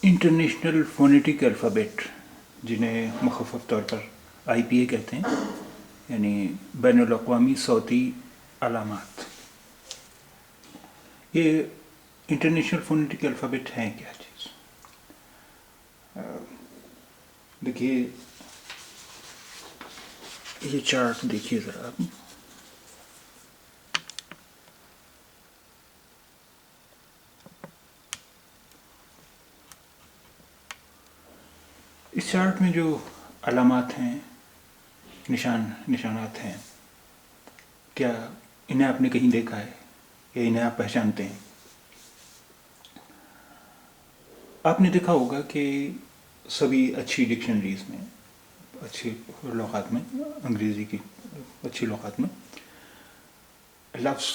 International phonetic alphabet, جنہیں مخفف طور پر IPA کہتے ہیں، یعنی بین الاقوامی صوتی علامات. یہ انٹرنیشنل فونیٹک الفابیٹ ہیں کیا چیز؟ دیکھیے، یہ چارٹ دیکھیے ذرا آپ. اس چارٹ میں جو علامات ہیں، نشانات ہیں، کیا انہیں آپ نے کہیں دیکھا ہے یا انہیں آپ پہچانتے ہیں؟ آپ نے دیکھا ہوگا کہ سبھی اچھی ڈکشنریز میں، اچھی لغات میں، انگریزی کی اچھی لغات میں، لفظ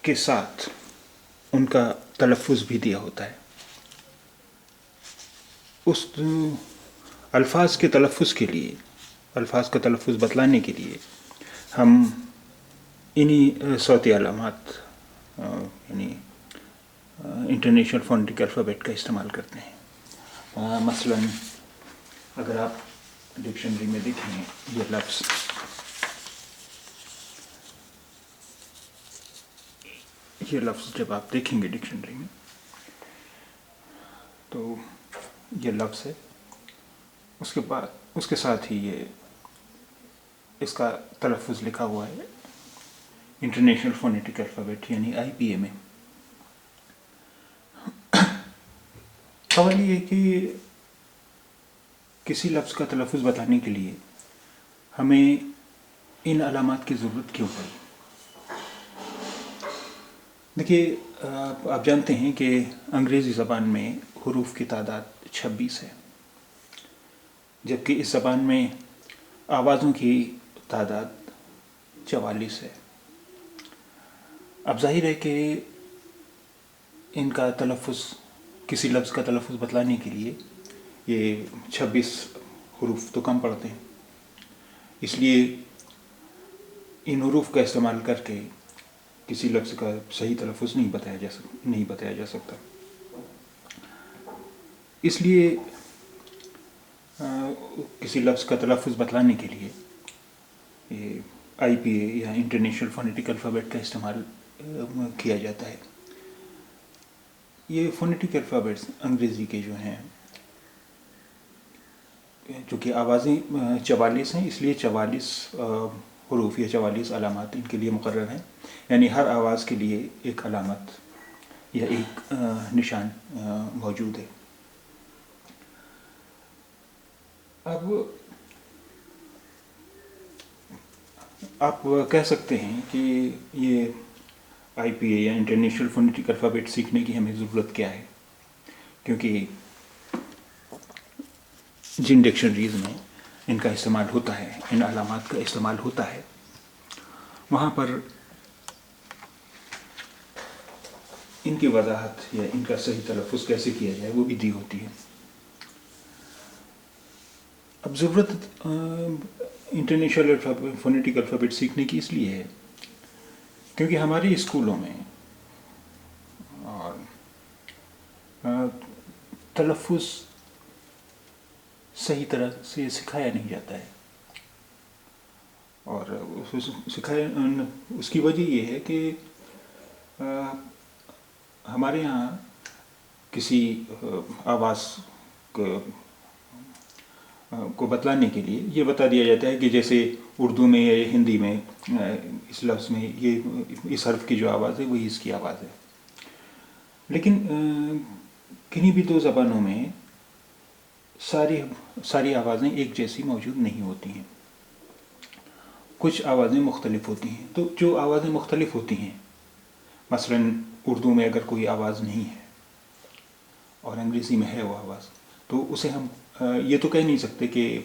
کے ساتھ ان کا تلفظ بھی دیا ہوتا ہے. اس الفاظ کے تلفظ کے لیے، الفاظ کا تلفظ بتلانے کے لیے ہم انہی صوتی علامات یعنی انٹرنیشنل فونیٹک الفابیٹ کا استعمال کرتے ہیں. مثلا اگر آپ ڈکشنری میں دیکھیں یہ لفظ جب آپ دیکھیں گے ڈکشنری میں تو یہ لفظ ہے، اس کے بعد اس کے ساتھ ہی یہ اس کا تلفظ لکھا ہوا ہے انٹرنیشنل فونیٹک الفابیٹ یعنی IPA میں. سوال یہ ہے کہ کسی لفظ کا تلفظ بتانے کے لیے ہمیں ان علامات کی ضرورت کیوں پڑی؟ دیکھیے، آپ جانتے ہیں کہ انگریزی زبان میں حروف کی تعداد 26 ہے، جبکہ اس زبان میں آوازوں کی تعداد 44 ہے. اب ظاہر ہے کہ ان کا تلفظ، کسی لفظ کا تلفظ بتلانے کے لیے یہ 26 حروف تو کم پڑتے ہیں. اس لیے ان حروف کا استعمال کر کے کسی لفظ کا صحیح تلفظ نہیں بتایا جا سکتا. اس لیے کسی لفظ کا تلفظ بتلانے کے لیے یہ IPA یا انٹرنیشنل فونیٹک الفابیٹ کا استعمال کیا جاتا ہے. یہ فونیٹک الفابیٹس انگریزی کے جو ہیں، چونکہ آوازیں 44 ہیں، اس لیے 44 حروف یا 44 علامات ان کے لیے مقرر ہیں. یعنی ہر آواز کے لیے ایک علامت یا ایک نشان موجود ہے. اب آپ کہہ سکتے ہیں کہ یہ IPA یا انٹرنیشنل فونیٹک الفابیٹ سیکھنے کی ہمیں ضرورت کیا ہے، کیونکہ جن ڈکشنریز میں ان کا استعمال ہوتا ہے، ان علامات کا استعمال ہوتا ہے، وہاں پر ان کی وضاحت یا ان کا صحیح تلفظ کیسے کیا جائے وہ بھی دی ہوتی ہے. اب ضرورت انٹرنیشنل فونیٹک الفابیٹ سیکھنے کی اس لیے ہے کیونکہ ہمارے اسکولوں میں تلفظ صحیح طرح سے سکھایا نہیں جاتا ہے. اور اس کی وجہ یہ ہے کہ ہمارے یہاں کسی آواز کو بتلانے کے لیے یہ بتا دیا جاتا ہے کہ جیسے اردو میں یا ہندی میں اس لفظ میں اس حرف کی جو آواز ہے وہی اس کی آواز ہے. لیکن کنہیں بھی دو زبانوں میں ساری آوازیں ایک جیسی موجود نہیں ہوتی ہیں. کچھ آوازیں مختلف ہوتی ہیں. تو جو آوازیں مختلف ہوتی ہیں، مثلا اردو میں اگر کوئی آواز نہیں ہے اور انگریزی میں ہے وہ آواز، تو اسے ہم یہ تو کہہ نہیں سکتے کہ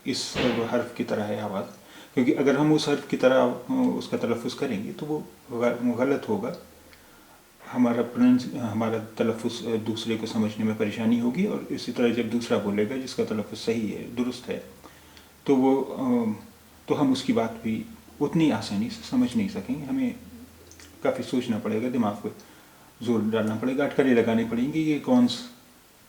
اس حرف کی طرح ہے آواز، کیونکہ اگر ہم اس حرف کی طرح اس کا تلفظ کریں گے تو وہ غلط ہوگا. ہمارا تلفظ دوسرے کو سمجھنے میں پریشانی ہوگی، اور اسی طرح جب دوسرا بولے گا جس کا تلفظ صحیح ہے، درست ہے، تو ہم اس کی بات بھی اتنی آسانی سے سمجھ نہیں سکیں گے. ہمیں کافی سوچنا پڑے گا، دماغ پہ زور ڈالنا پڑے گا، اٹکلیں لگانی پڑیں گی کہ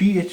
TH